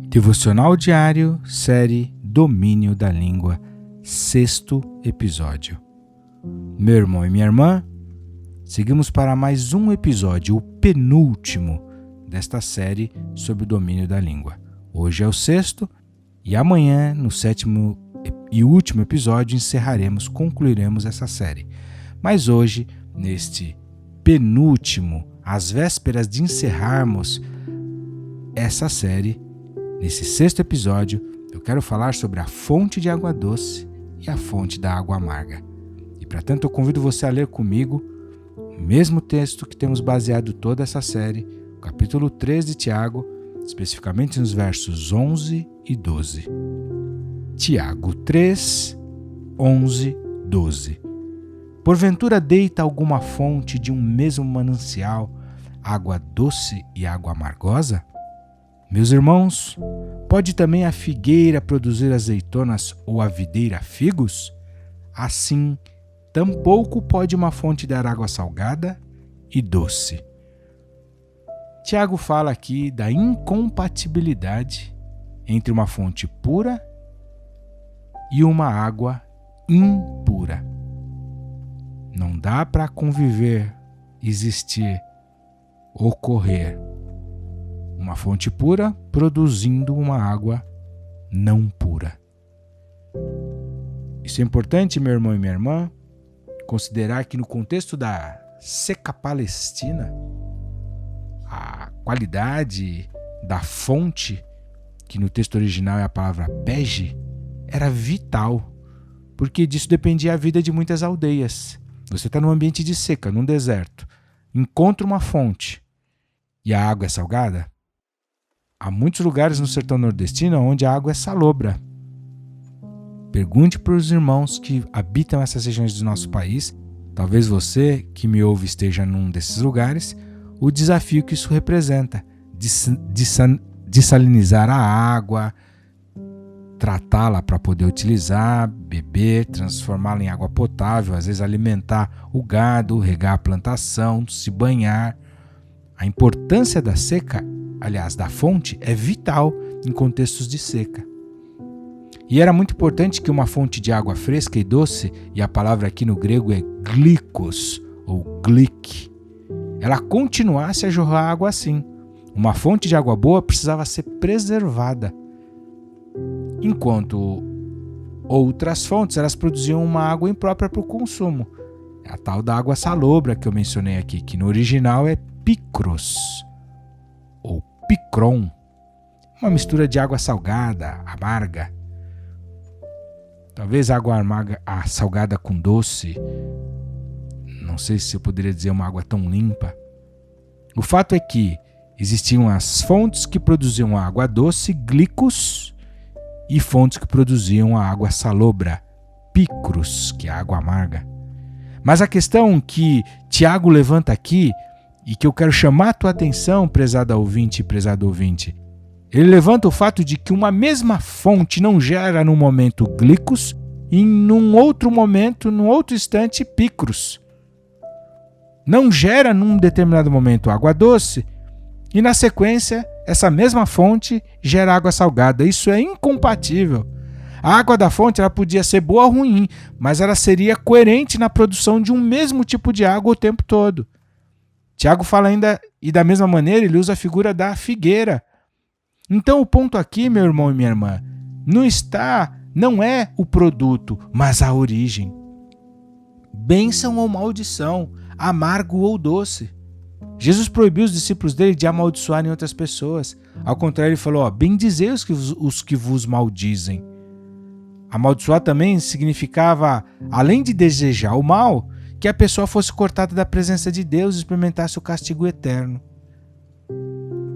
Devocional diário, série Domínio da Língua, 6º episódio. Meu irmão e minha irmã, seguimos para mais um episódio, o penúltimo desta série sobre o domínio da língua. Hoje é o 6º e amanhã, no 7º e último episódio, concluiremos essa série. Mas hoje, neste penúltimo, às vésperas de encerrarmos essa série, nesse 6º episódio, eu quero falar sobre a fonte de água doce e a fonte da água amarga. E, para tanto, eu convido você a ler comigo o mesmo texto que temos baseado toda essa série, o capítulo 3 de Tiago, especificamente nos versos 11 e 12. Tiago 3, 11, 12. Porventura deita alguma fonte de um mesmo manancial água doce e água amargosa? Meus irmãos, pode também a figueira produzir azeitonas ou a videira figos? Assim, tampouco pode uma fonte dar água salgada e doce. Tiago fala aqui da incompatibilidade entre uma fonte pura e uma água impura. Não dá para conviver, existir, ocorrer uma fonte pura produzindo uma água não pura. Isso é importante, meu irmão e minha irmã, considerar que no contexto da seca palestina, a qualidade da fonte, que no texto original é a palavra pege, era vital, porque disso dependia a vida de muitas aldeias. Você está num ambiente de seca, num deserto, encontra uma fonte e a água é salgada. Há muitos lugares no sertão nordestino onde a água é salobra. Pergunte para os irmãos que habitam essas regiões do nosso país, talvez você que me ouve esteja num desses lugares, o desafio que isso representa, dessalinizar a água, tratá-la para poder utilizar, beber, transformá-la em água potável, às vezes alimentar o gado, regar a plantação, se banhar. A importância da seca, aliás, da fonte, é vital em contextos de seca. E era muito importante que uma fonte de água fresca e doce, e a palavra aqui no grego é glikos, ou glik, ela continuasse a jorrar água assim. Uma fonte de água boa precisava ser preservada, enquanto outras fontes elas produziam uma água imprópria para o consumo. É a tal da água salobra que eu mencionei aqui, que no original é picros, ou picron, uma mistura de água salgada, amarga. Talvez água amarga, salgada com doce. Não sei se eu poderia dizer uma água tão limpa. O fato é que existiam as fontes que produziam a água doce, glicos, e fontes que produziam a água salobra, picros, que é a água amarga. Mas a questão que Tiago levanta aqui, e que eu quero chamar a tua atenção, prezada ouvinte e prezado ouvinte, ele levanta o fato de que uma mesma fonte não gera num momento glicos e num outro momento, num outro instante, picros. Não gera num determinado momento água doce e na sequência essa mesma fonte gera água salgada. Isso é incompatível. A água da fonte ela podia ser boa ou ruim, mas ela seria coerente na produção de um mesmo tipo de água o tempo todo. Tiago fala ainda, e da mesma maneira ele usa a figura da figueira. Então o ponto aqui, meu irmão e minha irmã, não é o produto, mas a origem. Bênção ou maldição, amargo ou doce. Jesus proibiu os discípulos dele de amaldiçoarem outras pessoas. Ao contrário, ele falou, bendizei os que vos maldizem. Amaldiçoar também significava, além de desejar o mal, que a pessoa fosse cortada da presença de Deus e experimentasse o castigo eterno.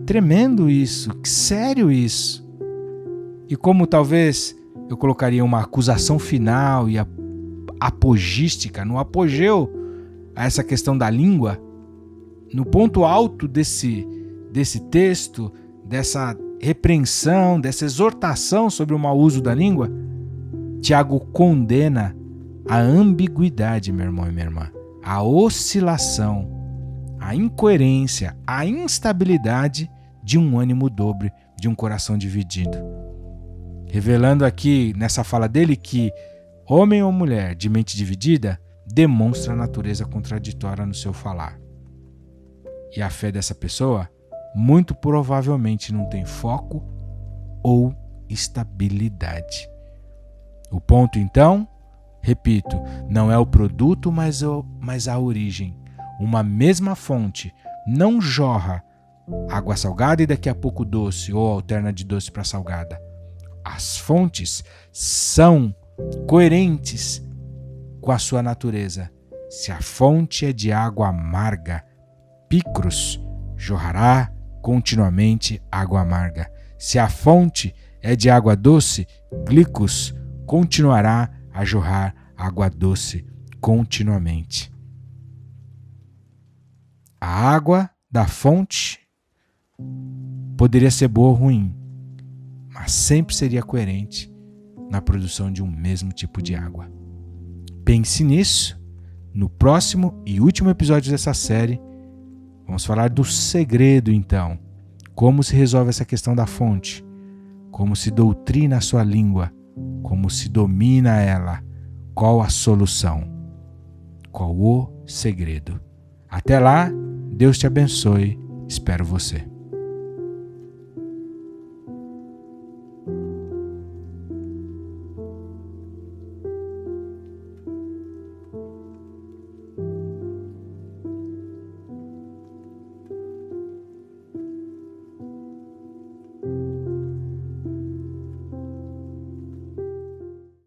Tremendo isso, que sério isso. E como talvez eu colocaria uma acusação final e apogística, no apogeu a essa questão da língua, no ponto alto desse texto, dessa repreensão, dessa exortação sobre o mau uso da língua, Tiago condena a ambiguidade, meu irmão e minha irmã, a oscilação, a incoerência, a instabilidade de um ânimo dobre, de um coração dividido. Revelando aqui nessa fala dele que homem ou mulher de mente dividida demonstra natureza contraditória no seu falar. E a fé dessa pessoa muito provavelmente não tem foco ou estabilidade. O ponto então, repito, não é o produto, mas a origem. Uma mesma fonte não jorra água salgada e daqui a pouco doce, ou alterna de doce para salgada. As fontes são coerentes com a sua natureza. Se a fonte é de água amarga, picros, jorrará continuamente água amarga. Se a fonte é de água doce, glicos, continuará a jorrar água doce continuamente. A água da fonte poderia ser boa ou ruim, mas sempre seria coerente na produção de um mesmo tipo de água. Pense nisso. No próximo e último episódio dessa série, vamos falar do segredo então. Como se resolve essa questão da fonte, como se doutrina a sua língua, como se domina ela, qual a solução, qual o segredo. Até lá, Deus te abençoe, espero você.